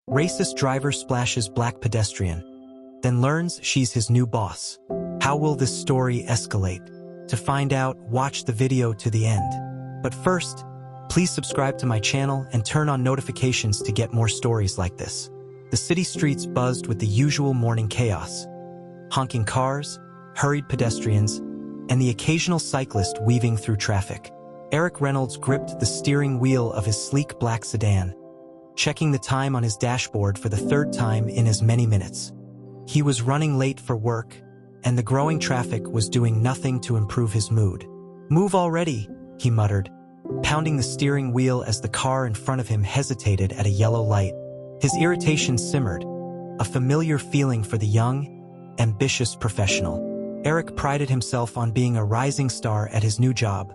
Racist driver splashes black pedestrian, then learns she's his new boss. How will this story escalate? To find out, watch the video to the end. But first, please subscribe to my channel and turn on notifications to get more stories like this. The city streets buzzed with the usual morning chaos. Honking cars, hurried pedestrians, and the occasional cyclist weaving through traffic. Eric Reynolds gripped the steering wheel of his sleek black sedan, checking the time on his dashboard for the third time in as many minutes. He was running late for work, and the growing traffic was doing nothing to improve his mood. "Move already," he muttered, pounding the steering wheel as the car in front of him hesitated at a yellow light. His irritation simmered, a familiar feeling for the young, ambitious professional. Eric prided himself on being a rising star at his new job,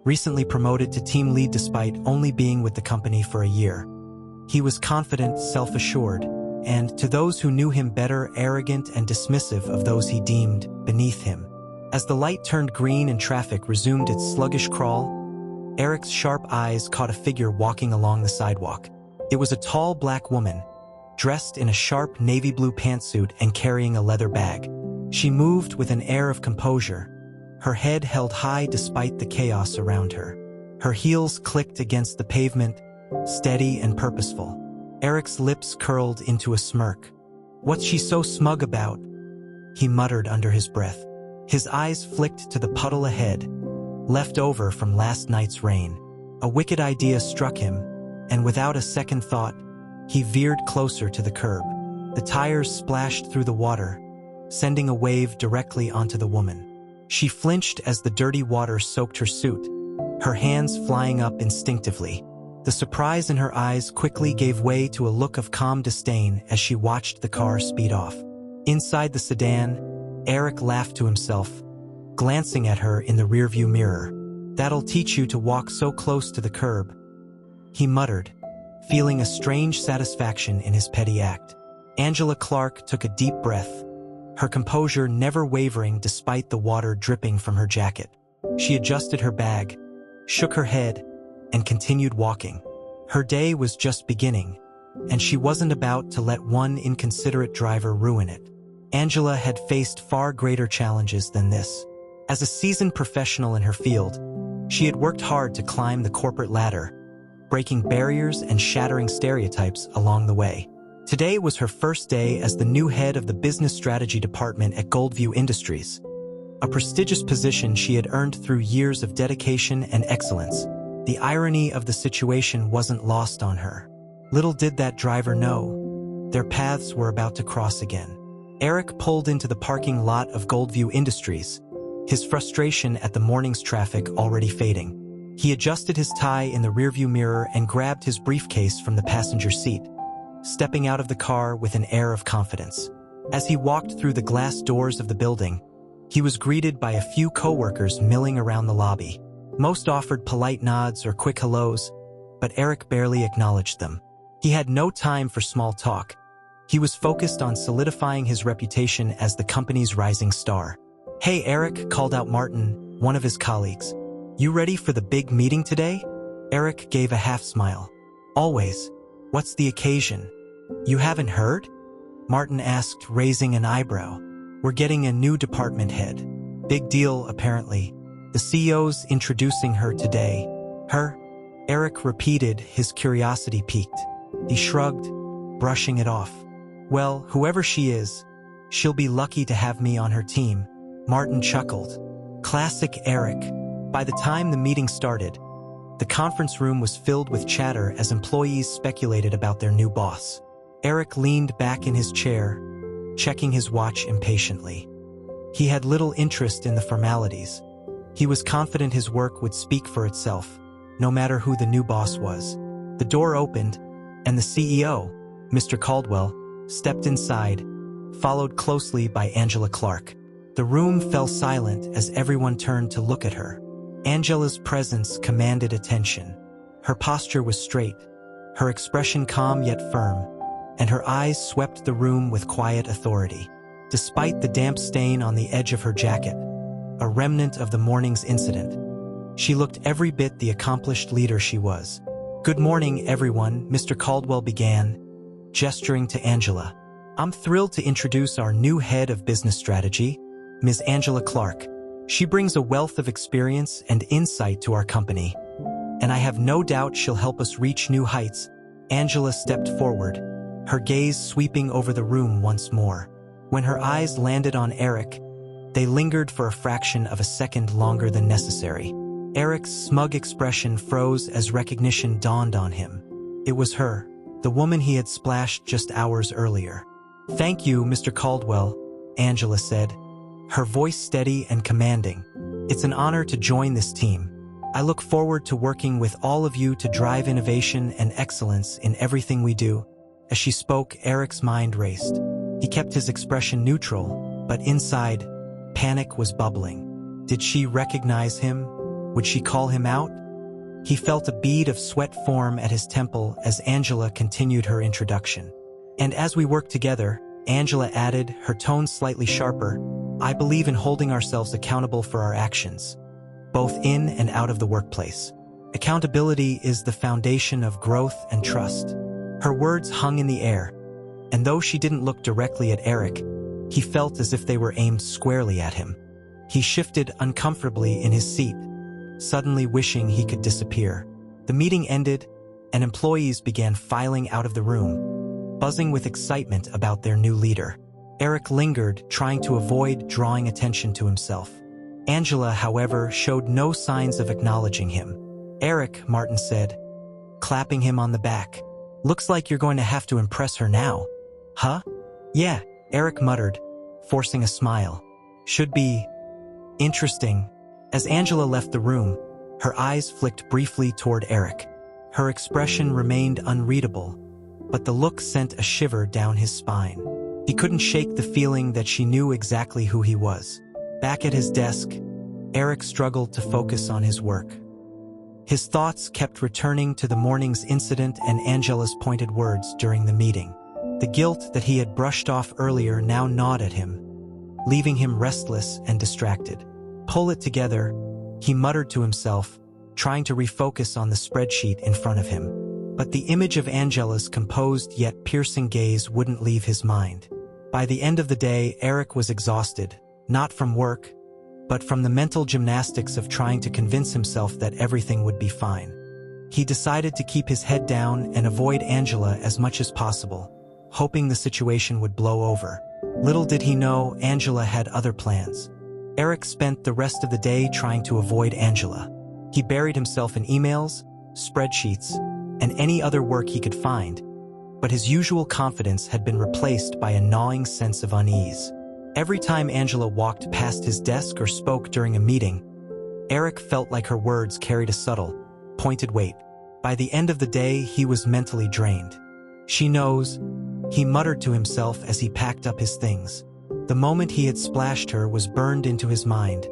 recently promoted to team lead despite only being with the company for a year. He was confident, self-assured, and, to those who knew him better, arrogant and dismissive of those he deemed beneath him. As the light turned green and traffic resumed its sluggish crawl, Eric's sharp eyes caught a figure walking along the sidewalk. It was a tall black woman, dressed in a sharp navy blue pantsuit and carrying a leather bag. She moved with an air of composure, her head held high despite the chaos around her. Her heels clicked against the pavement, steady and purposeful. Eric's lips curled into a smirk. "What's she so smug about?" he muttered under his breath. His eyes flicked to the puddle ahead, left over from last night's rain. A wicked idea struck him, and without a second thought, he veered closer to the curb. The tires splashed through the water, sending a wave directly onto the woman. She flinched as the dirty water soaked her suit, her hands flying up instinctively. The surprise in her eyes quickly gave way to a look of calm disdain as she watched the car speed off. Inside the sedan, Eric laughed to himself, glancing at her in the rearview mirror. "That'll teach you to walk so close to the curb," he muttered, feeling a strange satisfaction in his petty act. Angela Clark took a deep breath, her composure never wavering despite the water dripping from her jacket. She adjusted her bag, shook her head, and continued walking. Her day was just beginning, and she wasn't about to let one inconsiderate driver ruin it. Angela had faced far greater challenges than this. As a seasoned professional in her field, she had worked hard to climb the corporate ladder, breaking barriers and shattering stereotypes along the way. Today was her first day as the new head of the business strategy department at Goldview Industries, a prestigious position she had earned through years of dedication and excellence. The irony of the situation wasn't lost on her. Little did that driver know, their paths were about to cross again. Eric pulled into the parking lot of Goldview Industries, his frustration at the morning's traffic already fading. He adjusted his tie in the rearview mirror and grabbed his briefcase from the passenger seat, stepping out of the car with an air of confidence. As he walked through the glass doors of the building, he was greeted by a few coworkers milling around the lobby. Most offered polite nods or quick hellos, but Eric barely acknowledged them. He had no time for small talk. He was focused on solidifying his reputation as the company's rising star. "Hey Eric," called out Martin, one of his colleagues. "You ready for the big meeting today?" Eric gave a half smile. "Always. What's the occasion?" "You haven't heard?" Martin asked, raising an eyebrow. "We're getting a new department head. Big deal, apparently. The CEO's introducing her today." "Her?" Eric repeated, his curiosity piqued. He shrugged, brushing it off. "Well, whoever she is, she'll be lucky to have me on her team." Martin chuckled. Classic Eric. By the time the meeting started, the conference room was filled with chatter as employees speculated about their new boss. Eric leaned back in his chair, checking his watch impatiently. He had little interest in the formalities. He was confident his work would speak for itself, no matter who the new boss was. The door opened, and the CEO, Mr. Caldwell, stepped inside, followed closely by Angela Clark. The room fell silent as everyone turned to look at her. Angela's presence commanded attention. Her posture was straight, her expression calm yet firm, and her eyes swept the room with quiet authority. Despite the damp stain on the edge of her jacket, a remnant of the morning's incident, she looked every bit the accomplished leader she was. "Good morning, everyone," Mr. Caldwell began, gesturing to Angela. "I'm thrilled to introduce our new head of business strategy, Ms. Angela Clark. She brings a wealth of experience and insight to our company, and I have no doubt she'll help us reach new heights." Angela stepped forward, her gaze sweeping over the room once more. When her eyes landed on Eric, they lingered for a fraction of a second longer than necessary. Eric's smug expression froze as recognition dawned on him. It was her, the woman he had splashed just hours earlier. "Thank you, Mr. Caldwell," Angela said, her voice steady and commanding. "It's an honor to join this team. I look forward to working with all of you to drive innovation and excellence in everything we do." As she spoke, Eric's mind raced. He kept his expression neutral, but inside, panic was bubbling. Did she recognize him? Would she call him out? He felt a bead of sweat form at his temple as Angela continued her introduction. "And as we work together," Angela added, her tone slightly sharper, "I believe in holding ourselves accountable for our actions, both in and out of the workplace. Accountability is the foundation of growth and trust." Her words hung in the air, and though she didn't look directly at Eric, he felt as if they were aimed squarely at him. He shifted uncomfortably in his seat, suddenly wishing he could disappear. The meeting ended, and employees began filing out of the room, buzzing with excitement about their new leader. Eric lingered, trying to avoid drawing attention to himself. Angela, however, showed no signs of acknowledging him. "Eric," Martin said, clapping him on the back. "Looks like you're going to have to impress her now." "Huh? Yeah," Eric muttered, forcing a smile. "Should be interesting." As Angela left the room, her eyes flicked briefly toward Eric. Her expression remained unreadable, but the look sent a shiver down his spine. He couldn't shake the feeling that she knew exactly who he was. Back at his desk, Eric struggled to focus on his work. His thoughts kept returning to the morning's incident and Angela's pointed words during the meeting. The guilt that he had brushed off earlier now gnawed at him, leaving him restless and distracted. "Pull it together," he muttered to himself, trying to refocus on the spreadsheet in front of him. But the image of Angela's composed yet piercing gaze wouldn't leave his mind. By the end of the day, Eric was exhausted, not from work, but from the mental gymnastics of trying to convince himself that everything would be fine. He decided to keep his head down and avoid Angela as much as possible, hoping the situation would blow over. Little did he know, Angela had other plans. Eric spent the rest of the day trying to avoid Angela. He buried himself in emails, spreadsheets, and any other work he could find, but his usual confidence had been replaced by a gnawing sense of unease. Every time Angela walked past his desk or spoke during a meeting, Eric felt like her words carried a subtle, pointed weight. By the end of the day, he was mentally drained. "She knows," he muttered to himself as he packed up his things. The moment he had splashed her was burned into his mind,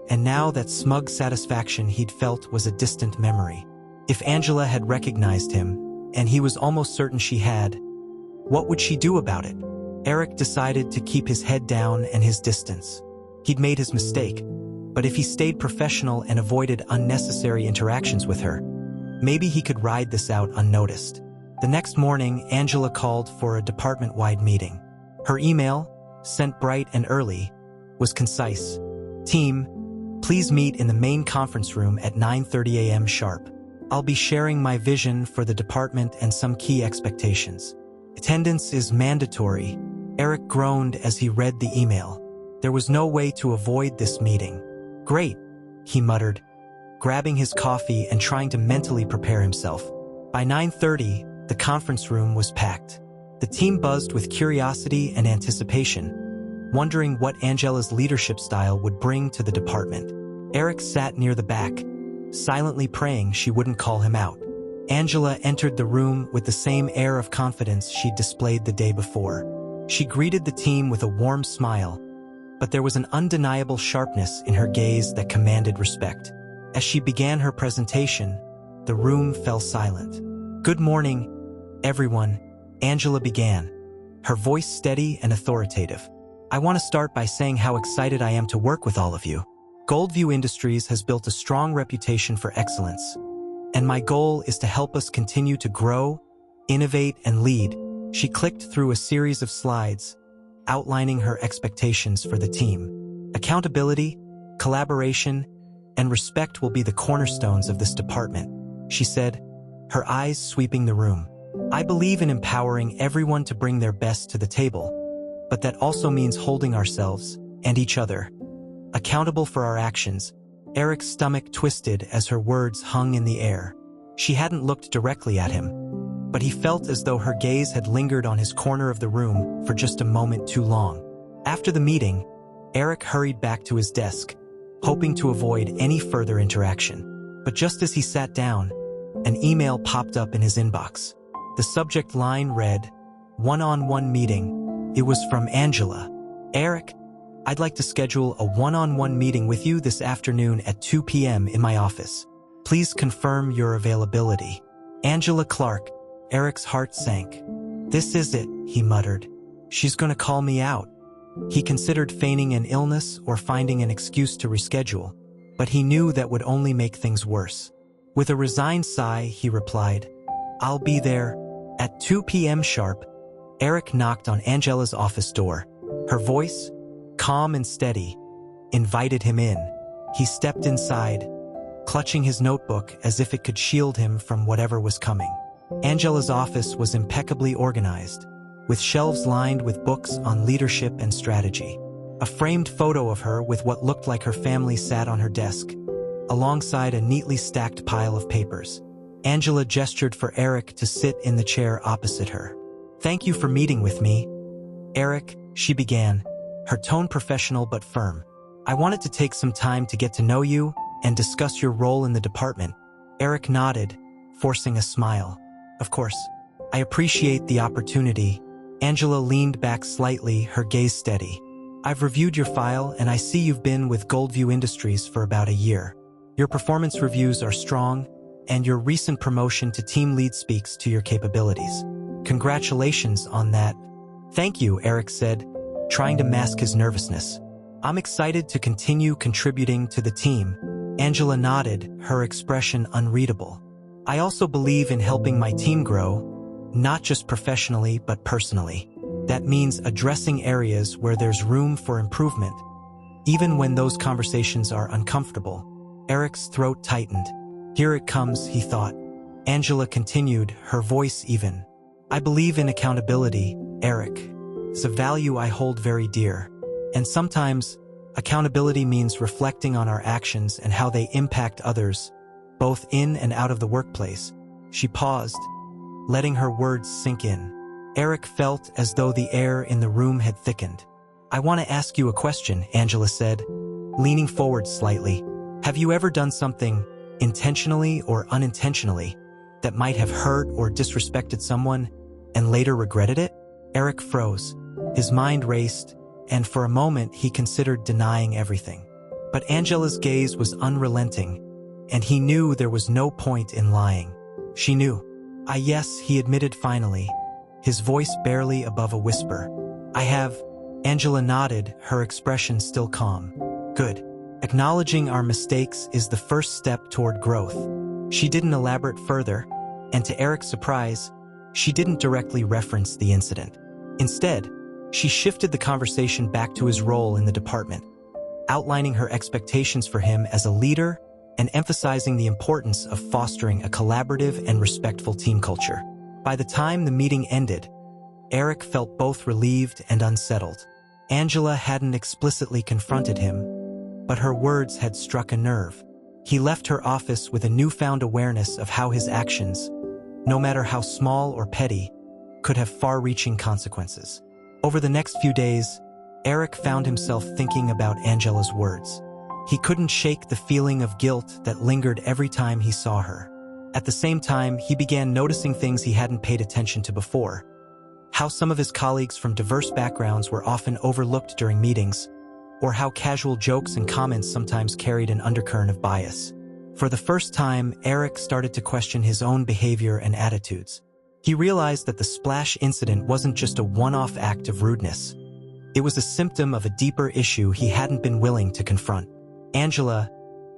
and now that smug satisfaction he'd felt was a distant memory. If Angela had recognized him, and he was almost certain she had, what would she do about it? Eric decided to keep his head down and his distance. He'd made his mistake, but if he stayed professional and avoided unnecessary interactions with her, maybe he could ride this out unnoticed. The next morning, Angela called for a department-wide meeting. Her email, sent bright and early, was concise. "Team, please meet in the main conference room at 9:30 a.m. sharp. I'll be sharing my vision for the department and some key expectations. Attendance is mandatory." Eric groaned as he read the email. There was no way to avoid this meeting. "Great," he muttered, grabbing his coffee and trying to mentally prepare himself. By 9:30, the conference room was packed. The team buzzed with curiosity and anticipation, wondering what Angela's leadership style would bring to the department. Eric sat near the back, silently praying she wouldn't call him out. Angela entered the room with the same air of confidence she'd displayed the day before. She greeted the team with a warm smile, but there was an undeniable sharpness in her gaze that commanded respect. As she began her presentation, the room fell silent. "Good morning, everyone," Angela began, her voice steady and authoritative. "I want to start by saying how excited I am to work with all of you. Goldview Industries has built a strong reputation for excellence, and my goal is to help us continue to grow, innovate, and lead She clicked through a series of slides, outlining her expectations for the team. Accountability, collaboration, and respect will be the cornerstones of this department, she said, her eyes sweeping the room. I believe in empowering everyone to bring their best to the table, but that also means holding ourselves, and each other, accountable for our actions. Eric's stomach twisted as her words hung in the air. She hadn't looked directly at him, but he felt as though her gaze had lingered on his corner of the room for just a moment too long. After the meeting, Eric hurried back to his desk, hoping to avoid any further interaction. But just as he sat down, an email popped up in his inbox. The subject line read, "One-on-one meeting." It was from Angela. "Eric, I'd like to schedule a one-on-one meeting with you this afternoon at 2 p.m. in my office. Please confirm your availability." Angela Clark. Eric's heart sank. "This is it," he muttered. "She's going to call me out." He considered feigning an illness or finding an excuse to reschedule, but he knew that would only make things worse. With a resigned sigh, he replied, "I'll be there at 2 p.m. sharp." Eric knocked on Angela's office door. Her voice, calm and steady, invited him in. He stepped inside, clutching his notebook as if it could shield him from whatever was coming. Angela's office was impeccably organized, with shelves lined with books on leadership and strategy. A framed photo of her with what looked like her family sat on her desk, alongside a neatly stacked pile of papers. Angela gestured for Eric to sit in the chair opposite her. "Thank you for meeting with me, Eric," she began, her tone professional but firm. "I wanted to take some time to get to know you and discuss your role in the department." Eric nodded, forcing a smile. "Of course, I appreciate the opportunity." Angela leaned back slightly, her gaze steady. "I've reviewed your file and I see you've been with Goldview Industries for about a year. Your performance reviews are strong, and your recent promotion to team lead speaks to your capabilities. Congratulations on that." "Thank you," Eric said, trying to mask his nervousness. "I'm excited to continue contributing to the team." Angela nodded, her expression unreadable. "I also believe in helping my team grow, not just professionally but personally. That means addressing areas where there's room for improvement, even when those conversations are uncomfortable." Eric's throat tightened. Here it comes, he thought. Angela continued, her voice even. "I believe in accountability, Eric. It's a value I hold very dear. And sometimes, accountability means reflecting on our actions and how they impact others, both in and out of the workplace." She paused, letting her words sink in. Eric felt as though the air in the room had thickened. "I want to ask you a question," Angela said, leaning forward slightly. "Have you ever done something, intentionally or unintentionally, that might have hurt or disrespected someone and later regretted it?" Eric froze. His mind raced, and for a moment he considered denying everything. But Angela's gaze was unrelenting, and he knew there was no point in lying. She knew. Yes," he admitted finally, his voice barely above a whisper. "I have." Angela nodded, her expression still calm. "Good. Acknowledging our mistakes is the first step toward growth." She didn't elaborate further, and to Eric's surprise, she didn't directly reference the incident. Instead, she shifted the conversation back to his role in the department, outlining her expectations for him as a leader and emphasizing the importance of fostering a collaborative and respectful team culture. By the time the meeting ended, Eric felt both relieved and unsettled. Angela hadn't explicitly confronted him, but her words had struck a nerve. He left her office with a newfound awareness of how his actions, no matter how small or petty, could have far-reaching consequences. Over the next few days, Eric found himself thinking about Angela's words. He couldn't shake the feeling of guilt that lingered every time he saw her. At the same time, he began noticing things he hadn't paid attention to before. How some of his colleagues from diverse backgrounds were often overlooked during meetings, or how casual jokes and comments sometimes carried an undercurrent of bias. For the first time, Eric started to question his own behavior and attitudes. He realized that the splash incident wasn't just a one-off act of rudeness. It was a symptom of a deeper issue he hadn't been willing to confront. Angela,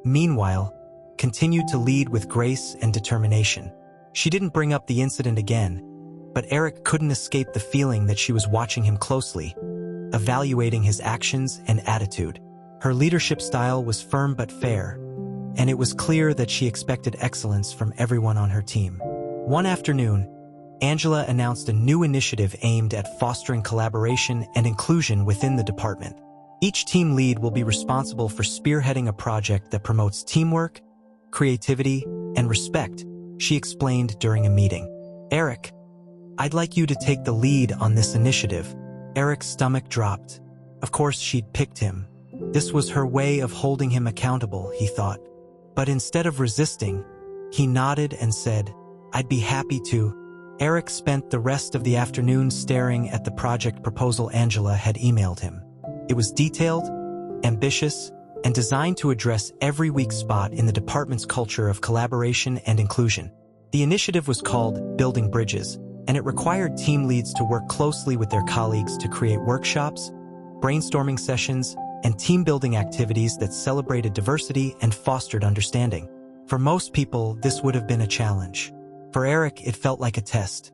meanwhile, continued to lead with grace and determination. She didn't bring up the incident again, But Eric couldn't escape the feeling that she was watching him closely, evaluating his actions and attitude. Her leadership style was firm but fair, and it was clear that she expected excellence from everyone on her team. One afternoon, Angela announced a new initiative aimed at fostering collaboration and inclusion within the department. Each team lead will be responsible for spearheading a project that promotes teamwork, creativity, and respect, she explained during a meeting. Eric, I'd like you to take the lead on this initiative. Eric's stomach dropped. Of course she'd picked him. This was her way of holding him accountable, he thought. But instead of resisting, he nodded and said, I'd be happy to. Eric spent the rest of the afternoon staring at the project proposal Angela had emailed him. It was detailed, ambitious, and designed to address every weak spot in the department's culture of collaboration and inclusion. The initiative was called Building Bridges, and it required team leads to work closely with their colleagues to create workshops, brainstorming sessions, and team-building activities that celebrated diversity and fostered understanding. For most people, this would have been a challenge. For Eric, it felt like a test.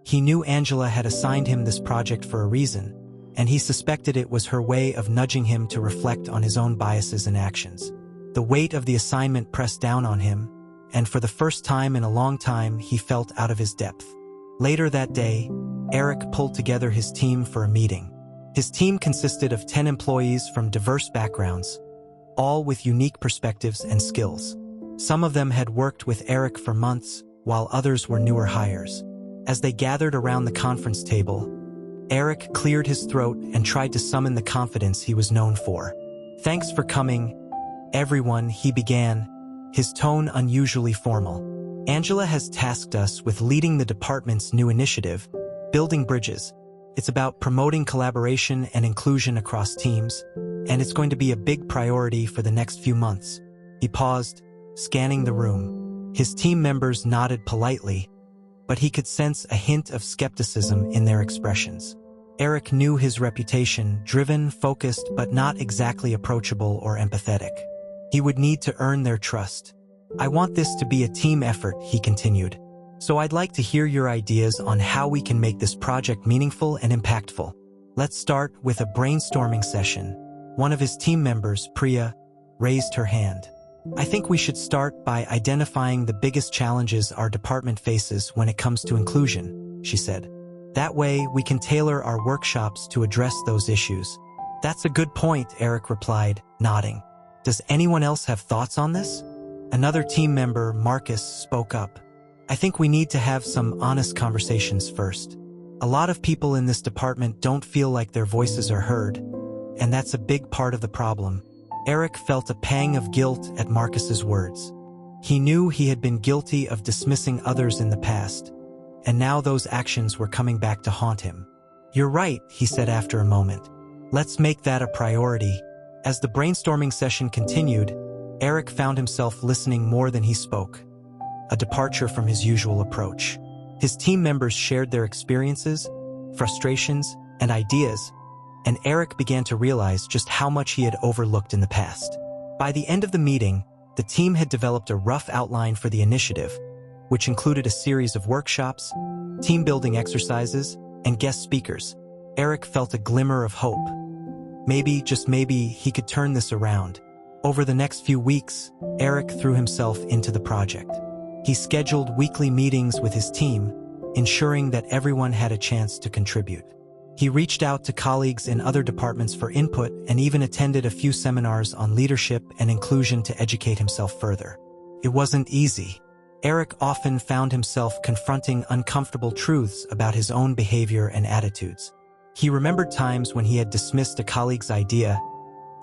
He knew Angela had assigned him this project for a reason, and he suspected it was her way of nudging him to reflect on his own biases and actions. The weight of the assignment pressed down on him, and for the first time in a long time, he felt out of his depth. Later that day, Eric pulled together his team for a meeting. His team consisted of 10 employees from diverse backgrounds, all with unique perspectives and skills. Some of them had worked with Eric for months, while others were newer hires. As they gathered around the conference table, Eric cleared his throat and tried to summon the confidence he was known for. Thanks for coming, everyone, he began, his tone unusually formal. Angela has tasked us with leading the department's new initiative, Building Bridges. It's about promoting collaboration and inclusion across teams, and it's going to be a big priority for the next few months. He paused, scanning the room. His team members nodded politely, but he could sense a hint of skepticism in their expressions. Eric knew his reputation, driven, focused, but not exactly approachable or empathetic. He would need to earn their trust. I want this to be a team effort, he continued. So I'd like to hear your ideas on how we can make this project meaningful and impactful. Let's start with a brainstorming session. One of his team members, Priya, raised her hand. I think we should start by identifying the biggest challenges our department faces when it comes to inclusion, she said. That way, we can tailor our workshops to address those issues. That's a good point, Eric replied, nodding. Does anyone else have thoughts on this? Another team member, Marcus, spoke up. I think we need to have some honest conversations first. A lot of people in this department don't feel like their voices are heard, and that's a big part of the problem. Eric felt a pang of guilt at Marcus's words. He knew he had been guilty of dismissing others in the past, and now those actions were coming back to haunt him. You're right, he said after a moment. Let's make that a priority. As the brainstorming session continued, Eric found himself listening more than he spoke, a departure from his usual approach. His team members shared their experiences, frustrations, and ideas, and Eric began to realize just how much he had overlooked in the past. By the end of the meeting, the team had developed a rough outline for the initiative, which included a series of workshops, team-building exercises, and guest speakers. Eric felt a glimmer of hope. Maybe, just maybe, he could turn this around. Over the next few weeks, Eric threw himself into the project. He scheduled weekly meetings with his team, ensuring that everyone had a chance to contribute. He reached out to colleagues in other departments for input and even attended a few seminars on leadership and inclusion to educate himself further. It wasn't easy. Eric often found himself confronting uncomfortable truths about his own behavior and attitudes. He remembered times when he had dismissed a colleague's idea,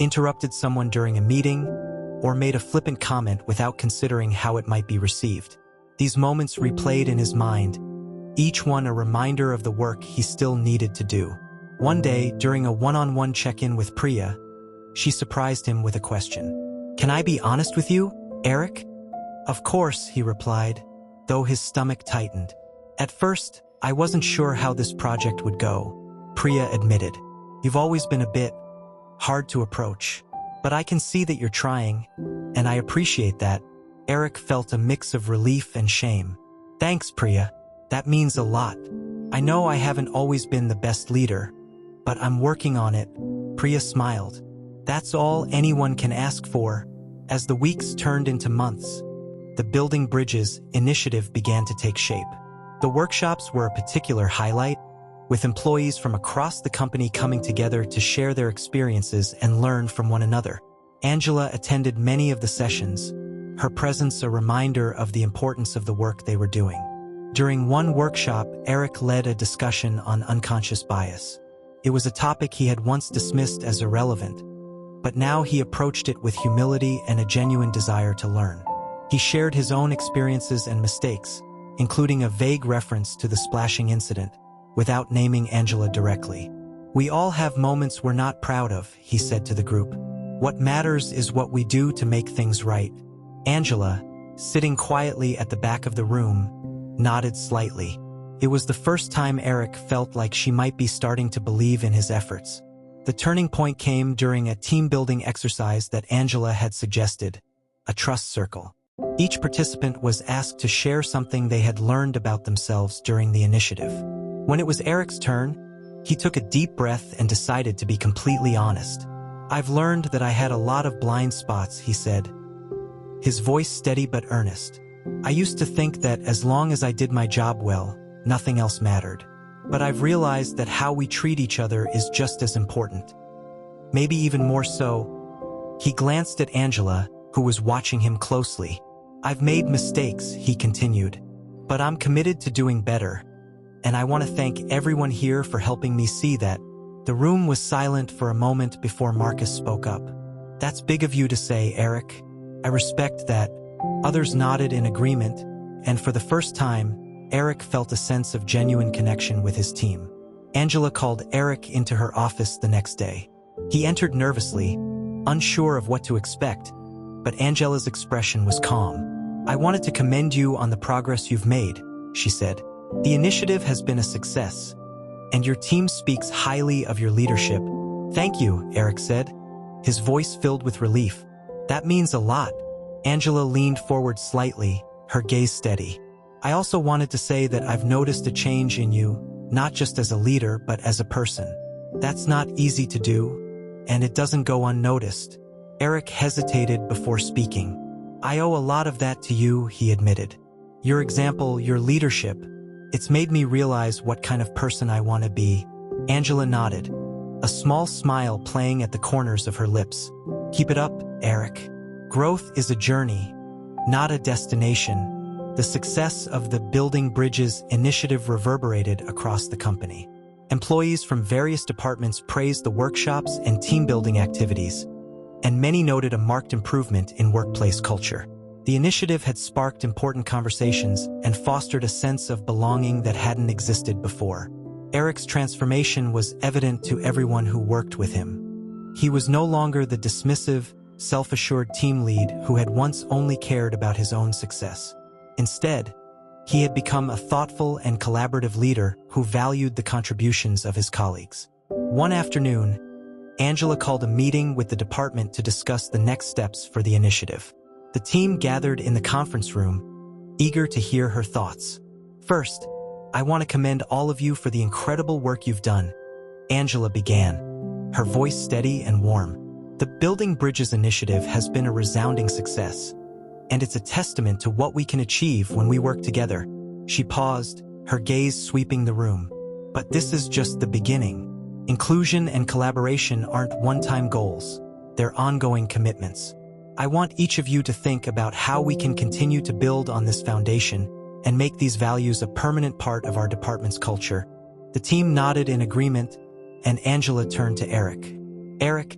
interrupted someone during a meeting, or made a flippant comment without considering how it might be received. These moments replayed in his mind, each one a reminder of the work he still needed to do. One day, during a one-on-one check-in with Priya, she surprised him with a question. Can I be honest with you, Eric? Of course, he replied, though his stomach tightened. At first, I wasn't sure how this project would go, Priya admitted. You've always been a bit hard to approach. But I can see that you're trying, and I appreciate that. Eric felt a mix of relief and shame. Thanks, Priya. That means a lot. I know I haven't always been the best leader, but I'm working on it. Priya smiled. That's all anyone can ask for. As the weeks turned into months, the Building Bridges initiative began to take shape. The workshops were a particular highlight, with employees from across the company coming together to share their experiences and learn from one another. Angela attended many of the sessions, her presence a reminder of the importance of the work they were doing. During one workshop, Eric led a discussion on unconscious bias. It was a topic he had once dismissed as irrelevant, but now he approached it with humility and a genuine desire to learn. He shared his own experiences and mistakes, including a vague reference to the splashing incident, without naming Angela directly. We all have moments we're not proud of, he said to the group. What matters is what we do to make things right. Angela, sitting quietly at the back of the room, nodded slightly. It was the first time Eric felt like she might be starting to believe in his efforts. The turning point came during a team-building exercise that Angela had suggested, a trust circle. Each participant was asked to share something they had learned about themselves during the initiative. When it was Eric's turn, he took a deep breath and decided to be completely honest. I've learned that I had a lot of blind spots, he said, his voice steady but earnest. I used to think that as long as I did my job well, nothing else mattered. But I've realized that how we treat each other is just as important. Maybe even more so. He glanced at Angela, who was watching him closely. I've made mistakes, he continued, but I'm committed to doing better. And I want to thank everyone here for helping me see that. The room was silent for a moment before Marcus spoke up. That's big of you to say, Eric. I respect that. Others nodded in agreement, and for the first time, Eric felt a sense of genuine connection with his team. Angela called Eric into her office the next day. He entered nervously, unsure of what to expect, but Angela's expression was calm. I wanted to commend you on the progress you've made, she said. The initiative has been a success, and your team speaks highly of your leadership. Thank you, Eric said, his voice filled with relief. That means a lot. Angela leaned forward slightly, her gaze steady. I also wanted to say that I've noticed a change in you, not just as a leader, but as a person. That's not easy to do, and it doesn't go unnoticed. Eric hesitated before speaking. I owe a lot of that to you, he admitted. Your example, your leadership, it's made me realize what kind of person I want to be. Angela nodded, a small smile playing at the corners of her lips. Keep it up, Eric. Growth is a journey, not a destination. The success of the Building Bridges initiative reverberated across the company. Employees from various departments praised the workshops and team-building activities, and many noted a marked improvement in workplace culture. The initiative had sparked important conversations and fostered a sense of belonging that hadn't existed before. Eric's transformation was evident to everyone who worked with him. He was no longer the dismissive, self-assured team lead who had once only cared about his own success. Instead, he had become a thoughtful and collaborative leader who valued the contributions of his colleagues. One afternoon, Angela called a meeting with the department to discuss the next steps for the initiative. The team gathered in the conference room, eager to hear her thoughts. First, I want to commend all of you for the incredible work you've done, Angela began, her voice steady and warm. The Building Bridges initiative has been a resounding success, and it's a testament to what we can achieve when we work together. She paused, her gaze sweeping the room. But this is just the beginning. Inclusion and collaboration aren't one-time goals. They're ongoing commitments. I want each of you to think about how we can continue to build on this foundation and make these values a permanent part of our department's culture. The team nodded in agreement, and Angela turned to Eric. Eric,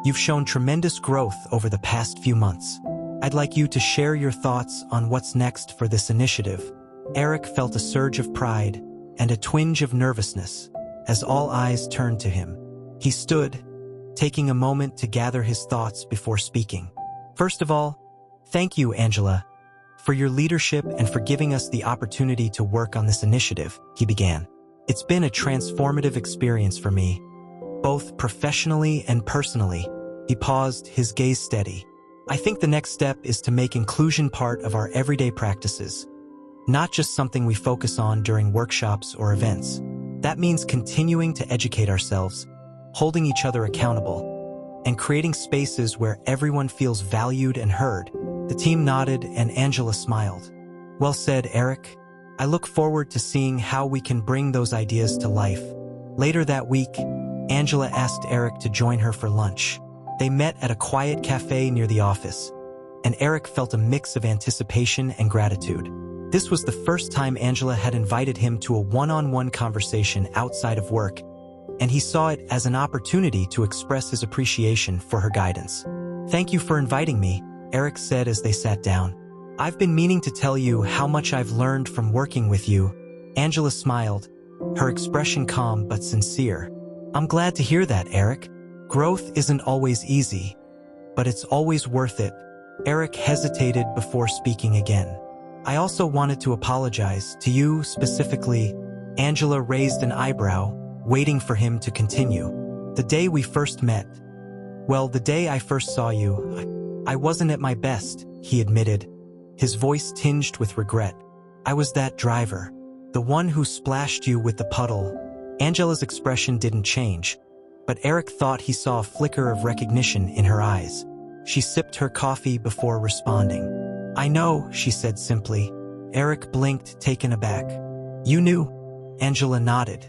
you've shown tremendous growth over the past few months. I'd like you to share your thoughts on what's next for this initiative. Eric felt a surge of pride and a twinge of nervousness as all eyes turned to him. He stood, taking a moment to gather his thoughts before speaking. First of all, thank you, Angela, for your leadership and for giving us the opportunity to work on this initiative, he began. It's been a transformative experience for me, both professionally and personally. He paused, his gaze steady. I think the next step is to make inclusion part of our everyday practices. not just something we focus on during workshops or events. That means continuing to educate ourselves, holding each other accountable, and creating spaces where everyone feels valued and heard. The team nodded and Angela smiled. Well said, Eric. I look forward to seeing how we can bring those ideas to life. Later that week, Angela asked Eric to join her for lunch. They met at a quiet cafe near the office, and Eric felt a mix of anticipation and gratitude. This was the first time Angela had invited him to a one-on-one conversation outside of work, and he saw it as an opportunity to express his appreciation for her guidance. "Thank you for inviting me," Eric said as they sat down. "I've been meaning to tell you how much I've learned from working with you." Angela smiled, her expression calm but sincere. "I'm glad to hear that, Eric. Growth isn't always easy, but it's always worth it." Eric hesitated before speaking again. "I also wanted to apologize to you specifically." Angela raised an eyebrow, waiting for him to continue. "The day we first met, well, the day I first saw you, I wasn't at my best," he admitted, his voice tinged with regret. "I was that driver, the one who splashed you with the puddle." Angela's expression didn't change, but Eric thought he saw a flicker of recognition in her eyes. She sipped her coffee before responding. "I know," she said simply. Eric blinked, taken aback. "You knew?" Angela nodded.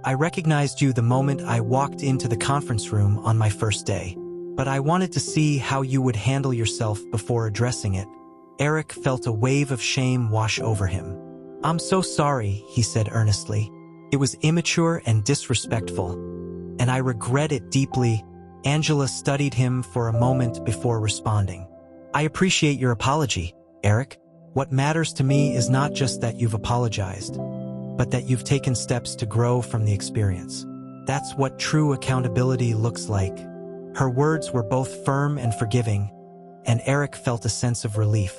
"I recognized you the moment I walked into the conference room on my first day, but I wanted to see how you would handle yourself before addressing it." Eric felt a wave of shame wash over him. "I'm so sorry," he said earnestly. "It was immature and disrespectful, and I regret it deeply." Angela studied him for a moment before responding. "I appreciate your apology, Eric. What matters to me is not just that you've apologized, but that you've taken steps to grow from the experience. That's what true accountability looks like." Her words were both firm and forgiving, and Eric felt a sense of relief.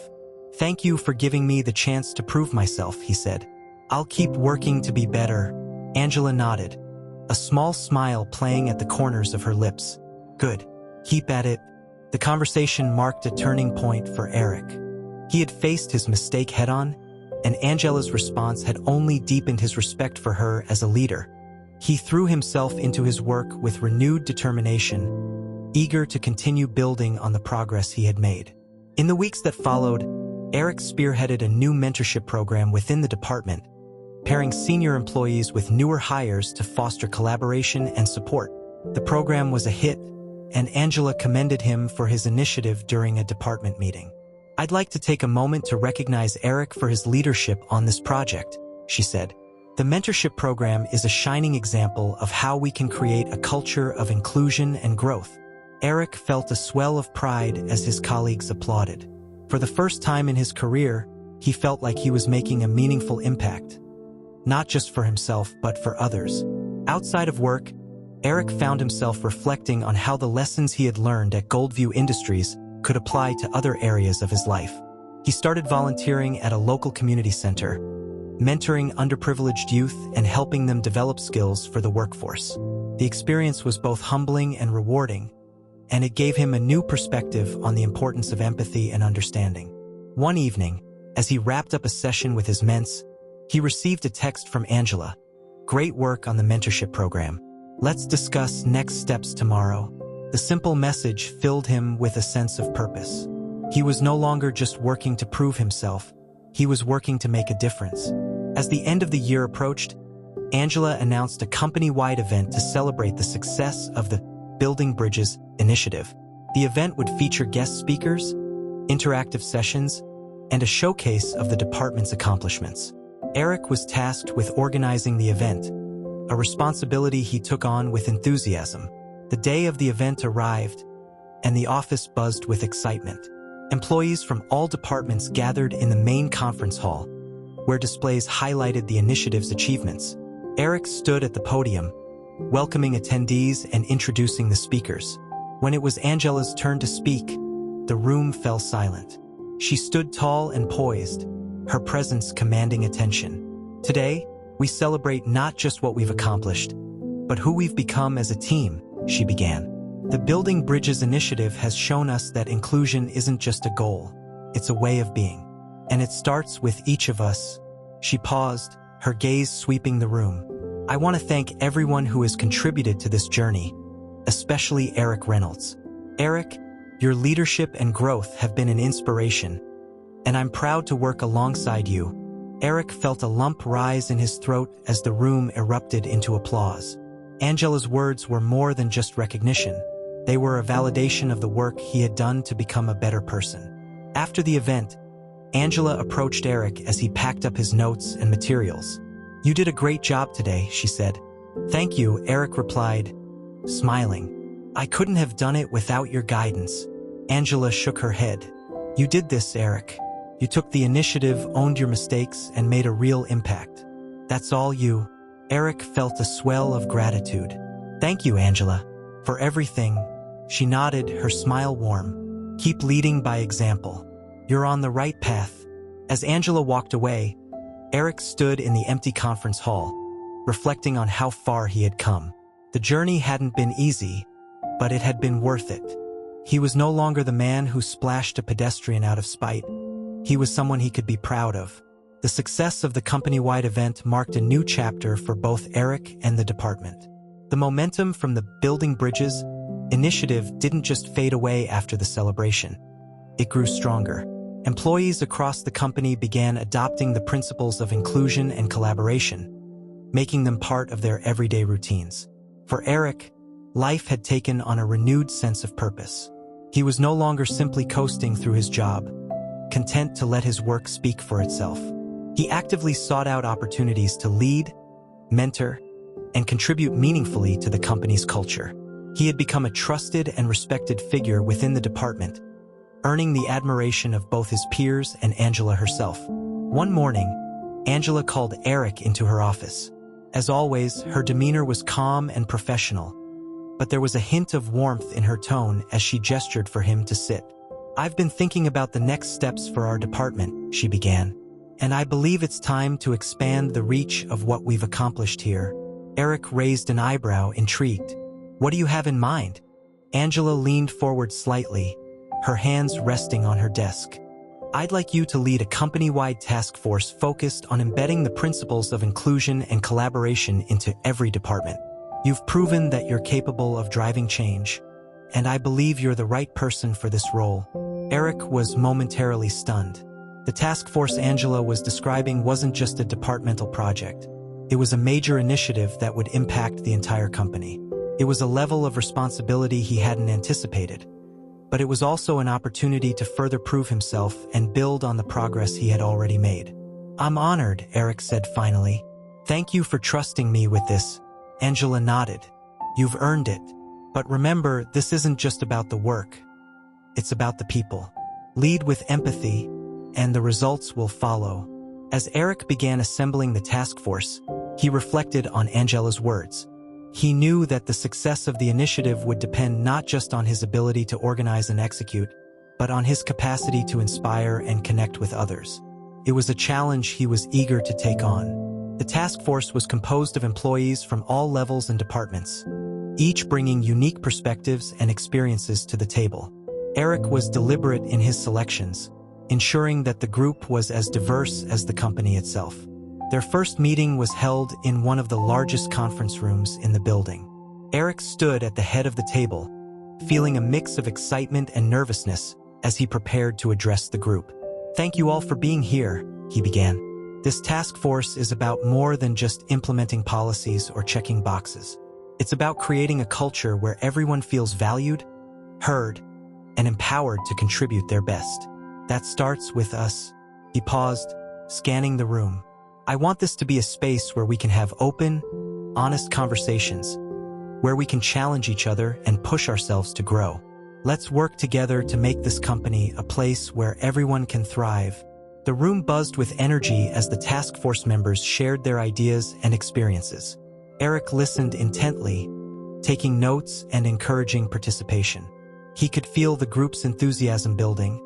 "Thank you for giving me the chance to prove myself," he said. "I'll keep working to be better." Angela nodded, a small smile playing at the corners of her lips. "Good. Keep at it." The conversation marked a turning point for Eric. He had faced his mistake head-on, and Angela's response had only deepened his respect for her as a leader. He threw himself into his work with renewed determination, eager to continue building on the progress he had made. In the weeks that followed, Eric spearheaded a new mentorship program within the department, pairing senior employees with newer hires to foster collaboration and support. The program was a hit, and Angela commended him for his initiative during a department meeting. "I'd like to take a moment to recognize Eric for his leadership on this project," she said. "The mentorship program is a shining example of how we can create a culture of inclusion and growth." Eric felt a swell of pride as his colleagues applauded. For the first time in his career, he felt like he was making a meaningful impact, not just for himself but for others. Outside of work, Eric found himself reflecting on how the lessons he had learned at Goldview Industries could apply to other areas of his life. He started volunteering at a local community center, mentoring underprivileged youth and helping them develop skills for the workforce. The experience was both humbling and rewarding, and it gave him a new perspective on the importance of empathy and understanding. One evening, as he wrapped up a session with his ments, he received a text from Angela. "Great work on the mentorship program. Let's discuss next steps tomorrow." The simple message filled him with a sense of purpose. He was no longer just working to prove himself, he was working to make a difference. As the end of the year approached, Angela announced a company-wide event to celebrate the success of the Building Bridges initiative. The event would feature guest speakers, interactive sessions, and a showcase of the department's accomplishments. Eric was tasked with organizing the event, a responsibility he took on with enthusiasm. The day of the event arrived, and the office buzzed with excitement. Employees from all departments gathered in the main conference hall, where displays highlighted the initiative's achievements. Eric stood at the podium, welcoming attendees and introducing the speakers. When it was Angela's turn to speak, the room fell silent. She stood tall and poised, her presence commanding attention. "Today, we celebrate not just what we've accomplished, but who we've become as a team," she began. "The Building Bridges initiative has shown us that inclusion isn't just a goal, it's a way of being. And it starts with each of us, She paused, her gaze sweeping the room. I want to thank everyone who has contributed to this journey, especially Eric Reynolds. Eric, your leadership and growth have been an inspiration, and I'm proud to work alongside you. Eric felt a lump rise in his throat as the room erupted into applause. Angela's words were more than just recognition. They were a validation of the work he had done to become a better person. After the event, Angela approached Eric as he packed up his notes and materials. You did a great job today, she said. Thank you, Eric replied, smiling. I couldn't have done it without your guidance. Angela shook her head. You did this, Eric. You took the initiative, owned your mistakes, and made a real impact. That's all you. Eric felt a swell of gratitude. Thank you, Angela, for everything. She nodded, her smile warm. Keep leading by example. You're on the right path. As Angela walked away, Eric stood in the empty conference hall, reflecting on how far he had come. The journey hadn't been easy, but it had been worth it. He was no longer the man who splashed a pedestrian out of spite. He was someone he could be proud of. The success of the company-wide event marked a new chapter for both Eric and the department. The momentum from the Building Bridges initiative didn't just fade away after the celebration. It grew stronger. Employees across the company began adopting the principles of inclusion and collaboration, making them part of their everyday routines. For Eric, life had taken on a renewed sense of purpose. He was no longer simply coasting through his job, content to let his work speak for itself. He actively sought out opportunities to lead, mentor, and contribute meaningfully to the company's culture. He had become a trusted and respected figure within the department, earning the admiration of both his peers and Angela herself. One morning, Angela called Eric into her office. As always, her demeanor was calm and professional, but there was a hint of warmth in her tone as she gestured for him to sit. I've been thinking about the next steps for our department, she began, and I believe it's time to expand the reach of what we've accomplished here. Eric raised an eyebrow, intrigued. What do you have in mind? Angela leaned forward slightly, her hands resting on her desk. I'd like you to lead a company-wide task force focused on embedding the principles of inclusion and collaboration into every department. You've proven that you're capable of driving change, and I believe you're the right person for this role. Eric was momentarily stunned. The task force Angela was describing wasn't just a departmental project. It was a major initiative that would impact the entire company. It was a level of responsibility he hadn't anticipated, but it was also an opportunity to further prove himself and build on the progress he had already made. I'm honored, Eric said finally. Thank you for trusting me with this. Angela nodded. You've earned it. But remember, this isn't just about the work. It's about the people. Lead with empathy, and the results will follow. As Eric began assembling the task force, he reflected on Angela's words. He knew that the success of the initiative would depend not just on his ability to organize and execute, but on his capacity to inspire and connect with others. It was a challenge he was eager to take on. The task force was composed of employees from all levels and departments, each bringing unique perspectives and experiences to the table. Eric was deliberate in his selections, ensuring that the group was as diverse as the company itself. Their first meeting was held in one of the largest conference rooms in the building. Eric stood at the head of the table, feeling a mix of excitement and nervousness as he prepared to address the group. Thank you all for being here, he began. This task force is about more than just implementing policies or checking boxes. It's about creating a culture where everyone feels valued, heard, and empowered to contribute their best. That starts with us. He paused, scanning the room. I want this to be a space where we can have open, honest conversations, where we can challenge each other and push ourselves to grow. Let's work together to make this company a place where everyone can thrive. The room buzzed with energy as the task force members shared their ideas and experiences. Eric listened intently, taking notes and encouraging participation. He could feel the group's enthusiasm building,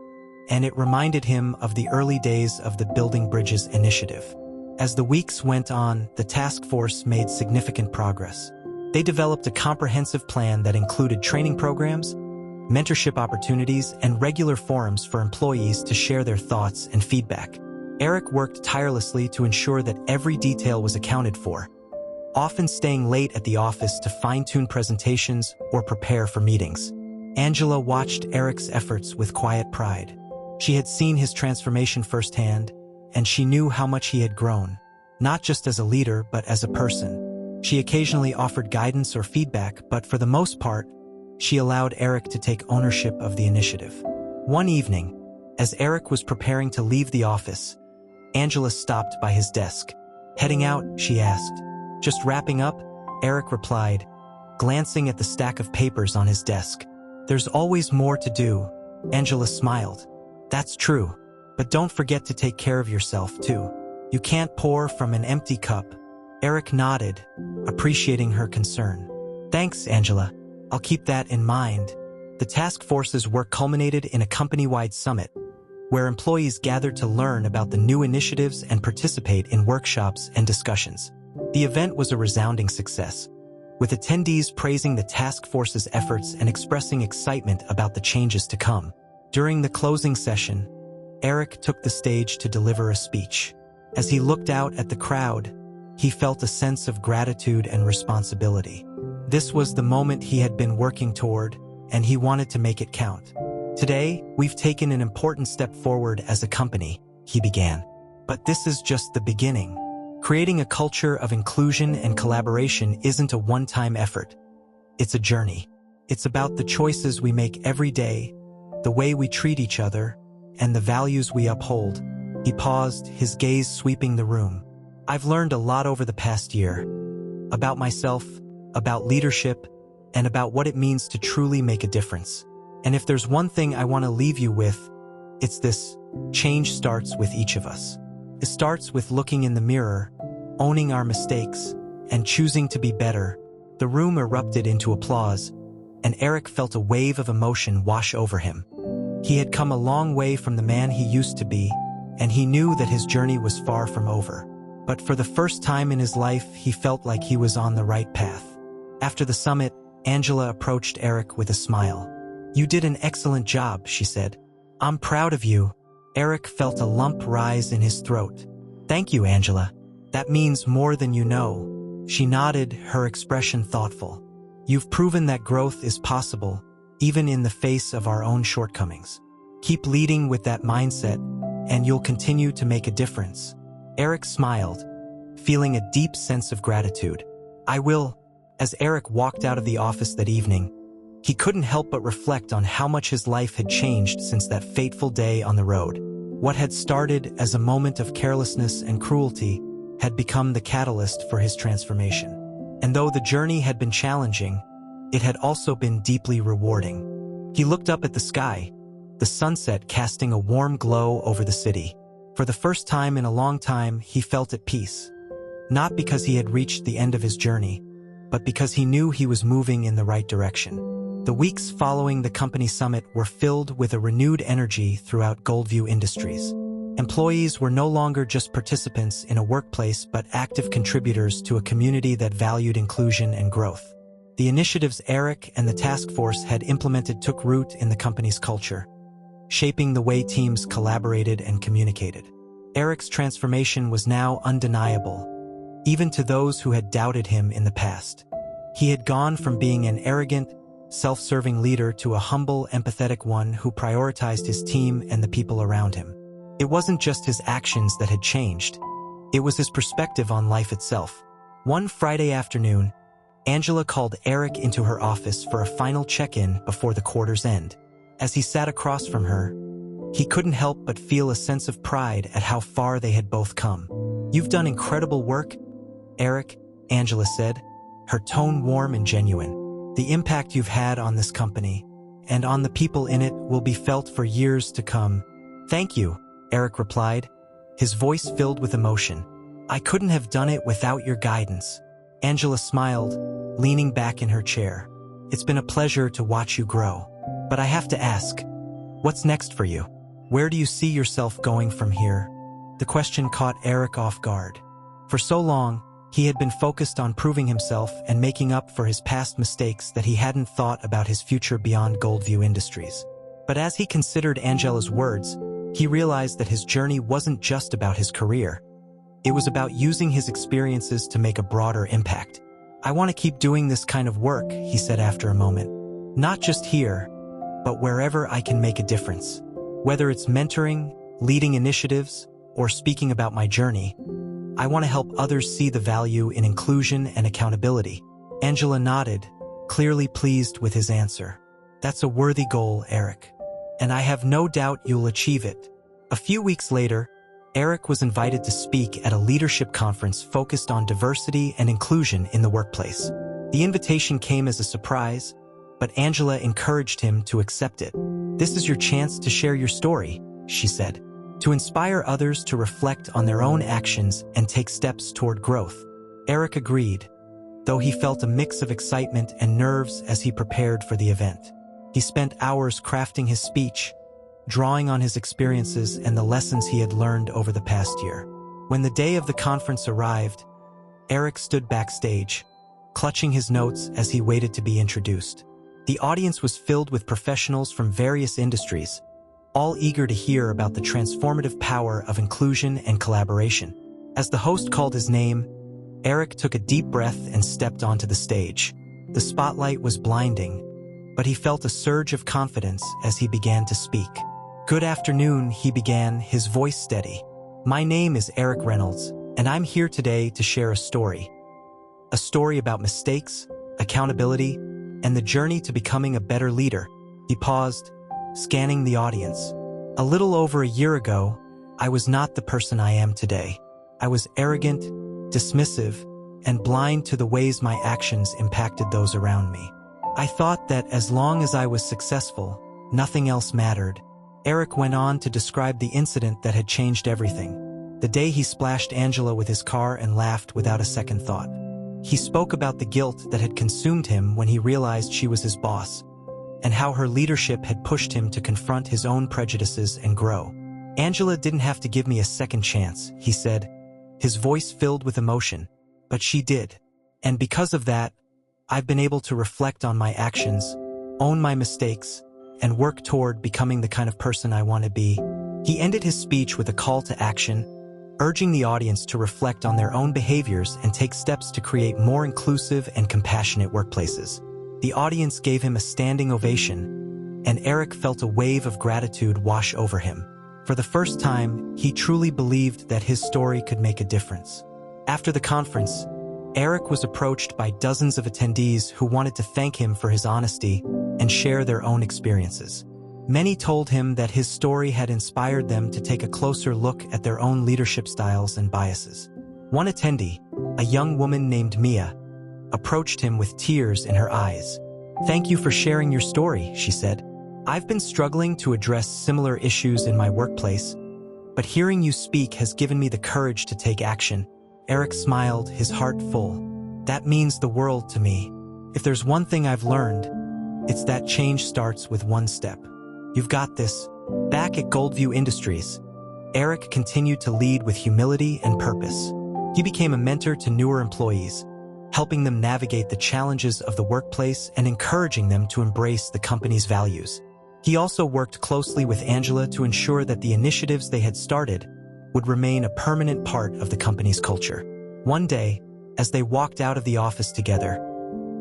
and it reminded him of the early days of the Building Bridges initiative. As the weeks went on, the task force made significant progress. They developed a comprehensive plan that included training programs, mentorship opportunities, and regular forums for employees to share their thoughts and feedback. Eric worked tirelessly to ensure that every detail was accounted for, often staying late at the office to fine-tune presentations or prepare for meetings. Angela watched Eric's efforts with quiet pride. She had seen his transformation firsthand, and she knew how much he had grown, not just as a leader but as a person. She occasionally offered guidance or feedback, but for the most part, she allowed Eric to take ownership of the initiative. One evening, as Eric was preparing to leave the office, Angela stopped by his desk. "Heading out?" she asked. "Just wrapping up," Eric replied, glancing at the stack of papers on his desk. "There's always more to do," Angela smiled. "That's true, but don't forget to take care of yourself, too. You can't pour from an empty cup." Eric nodded, appreciating her concern. "Thanks, Angela. I'll keep that in mind." The task force's work culminated in a company-wide summit, where employees gathered to learn about the new initiatives and participate in workshops and discussions. The event was a resounding success, with attendees praising the task force's efforts and expressing excitement about the changes to come. During the closing session, Eric took the stage to deliver a speech. As he looked out at the crowd, he felt a sense of gratitude and responsibility. This was the moment he had been working toward, and he wanted to make it count. "Today, we've taken an important step forward as a company," he began. "But this is just the beginning. Creating a culture of inclusion and collaboration isn't a one-time effort. It's a journey. It's about the choices we make every day, the way we treat each other, and the values we uphold." He paused, his gaze sweeping the room. "I've learned a lot over the past year. About myself, about leadership, and about what it means to truly make a difference. And if there's one thing I want to leave you with, it's this: change starts with each of us. It starts with looking in the mirror, owning our mistakes, and choosing to be better." The room erupted into applause, and Eric felt a wave of emotion wash over him. He had come a long way from the man he used to be, and he knew that his journey was far from over. But for the first time in his life, he felt like he was on the right path. After the summit, Angela approached Eric with a smile. "You did an excellent job," she said. "I'm proud of you." Eric felt a lump rise in his throat. "Thank you, Angela. That means more than you know." She nodded, her expression thoughtful. "You've proven that growth is possible, even in the face of our own shortcomings. Keep leading with that mindset, and you'll continue to make a difference." Eric smiled, feeling a deep sense of gratitude. "I will." As Eric walked out of the office that evening, he couldn't help but reflect on how much his life had changed since that fateful day on the road. What had started as a moment of carelessness and cruelty had become the catalyst for his transformation. And though the journey had been challenging, it had also been deeply rewarding. He looked up at the sky, the sunset casting a warm glow over the city. For the first time in a long time, he felt at peace. Not because he had reached the end of his journey, but because he knew he was moving in the right direction. The weeks following the company summit were filled with a renewed energy throughout Goldview Industries. Employees were no longer just participants in a workplace but active contributors to a community that valued inclusion and growth. The initiatives Eric and the task force had implemented took root in the company's culture, shaping the way teams collaborated and communicated. Eric's transformation was now undeniable, even to those who had doubted him in the past. He had gone from being an arrogant, self-serving leader to a humble, empathetic one who prioritized his team and the people around him. It wasn't just his actions that had changed. It was his perspective on life itself. One Friday afternoon, Angela called Eric into her office for a final check-in before the quarter's end. As he sat across from her, he couldn't help but feel a sense of pride at how far they had both come. "You've done incredible work, Eric," Angela said, her tone warm and genuine. "The impact you've had on this company, and on the people in it, will be felt for years to come." "Thank you," Eric replied, his voice filled with emotion. "I couldn't have done it without your guidance." Angela smiled, leaning back in her chair. "It's been a pleasure to watch you grow. But I have to ask, what's next for you? Where do you see yourself going from here?" The question caught Eric off guard. For so long, he had been focused on proving himself and making up for his past mistakes that he hadn't thought about his future beyond Goldview Industries. But as he considered Angela's words, He realized that his journey wasn't just about his career. It was about using his experiences to make a broader impact. "I want to keep doing this kind of work," he said after a moment. "Not just here, but wherever I can make a difference. Whether it's mentoring, leading initiatives, or speaking about my journey, I want to help others see the value in inclusion and accountability." Angela nodded, clearly pleased with his answer. "That's a worthy goal, Eric. And I have no doubt you'll achieve it." A few weeks later, Eric was invited to speak at a leadership conference focused on diversity and inclusion in the workplace. The invitation came as a surprise, but Angela encouraged him to accept it. "This is your chance to share your story," she said, "to inspire others to reflect on their own actions and take steps toward growth." Eric agreed, though he felt a mix of excitement and nerves as he prepared for the event. He spent hours crafting his speech, drawing on his experiences and the lessons he had learned over the past year. When the day of the conference arrived, Eric stood backstage, clutching his notes as he waited to be introduced. The audience was filled with professionals from various industries, all eager to hear about the transformative power of inclusion and collaboration. As the host called his name, Eric took a deep breath and stepped onto the stage. The spotlight was blinding, but he felt a surge of confidence as he began to speak. "Good afternoon," he began, his voice steady. "My name is Eric Reynolds, and I'm here today to share a story. A story about mistakes, accountability, and the journey to becoming a better leader." He paused, scanning the audience. "A little over a year ago, I was not the person I am today. I was arrogant, dismissive, and blind to the ways my actions impacted those around me. I thought that as long as I was successful, nothing else mattered." Eric went on to describe the incident that had changed everything. The day he splashed Angela with his car and laughed without a second thought. He spoke about the guilt that had consumed him when he realized she was his boss, and how her leadership had pushed him to confront his own prejudices and grow. "Angela didn't have to give me a second chance," he said, his voice filled with emotion, "but she did. And because of that, I've been able to reflect on my actions, own my mistakes, and work toward becoming the kind of person I want to be." He ended his speech with a call to action, urging the audience to reflect on their own behaviors and take steps to create more inclusive and compassionate workplaces. The audience gave him a standing ovation, and Eric felt a wave of gratitude wash over him. For the first time, he truly believed that his story could make a difference. After the conference, Eric was approached by dozens of attendees who wanted to thank him for his honesty and share their own experiences. Many told him that his story had inspired them to take a closer look at their own leadership styles and biases. One attendee, a young woman named Mia, approached him with tears in her eyes. "Thank you for sharing your story," she said. "I've been struggling to address similar issues in my workplace, but hearing you speak has given me the courage to take action." Eric smiled, his heart full. "That means the world to me. If there's one thing I've learned, it's that change starts with one step. You've got this." Back at Goldview Industries, Eric continued to lead with humility and purpose. He became a mentor to newer employees, helping them navigate the challenges of the workplace and encouraging them to embrace the company's values. He also worked closely with Angela to ensure that the initiatives they had started would remain a permanent part of the company's culture. One day, as they walked out of the office together,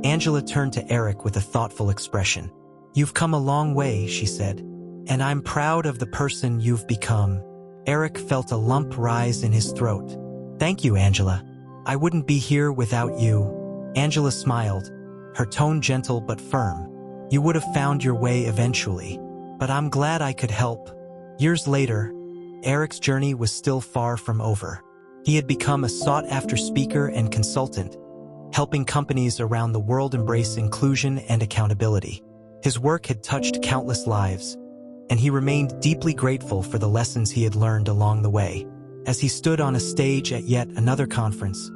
Angela turned to Eric with a thoughtful expression. "You've come a long way," she said, "and I'm proud of the person you've become." Eric felt a lump rise in his throat. "Thank you, Angela. I wouldn't be here without you." Angela smiled, her tone gentle but firm. "You would have found your way eventually, but I'm glad I could help." Years later, Eric's journey was still far from over. He had become a sought-after speaker and consultant, helping companies around the world embrace inclusion and accountability. His work had touched countless lives, and he remained deeply grateful for the lessons he had learned along the way. As he stood on a stage at yet another conference,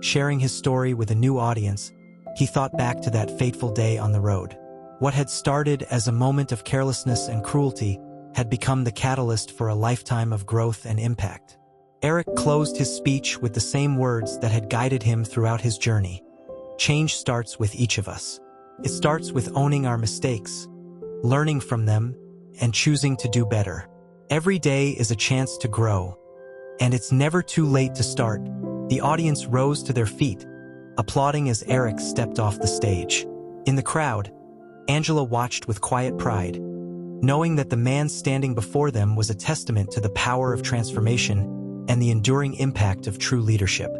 sharing his story with a new audience, he thought back to that fateful day on the road. What had started as a moment of carelessness and cruelty had become the catalyst for a lifetime of growth and impact. Eric closed his speech with the same words that had guided him throughout his journey. Change starts with each of us. It starts with owning our mistakes, learning from them, and choosing to do better. Every day is a chance to grow, and it's never too late to start. The audience rose to their feet, applauding as Eric stepped off the stage. In the crowd, Angela watched with quiet pride, knowing that the man standing before them was a testament to the power of transformation and the enduring impact of true leadership.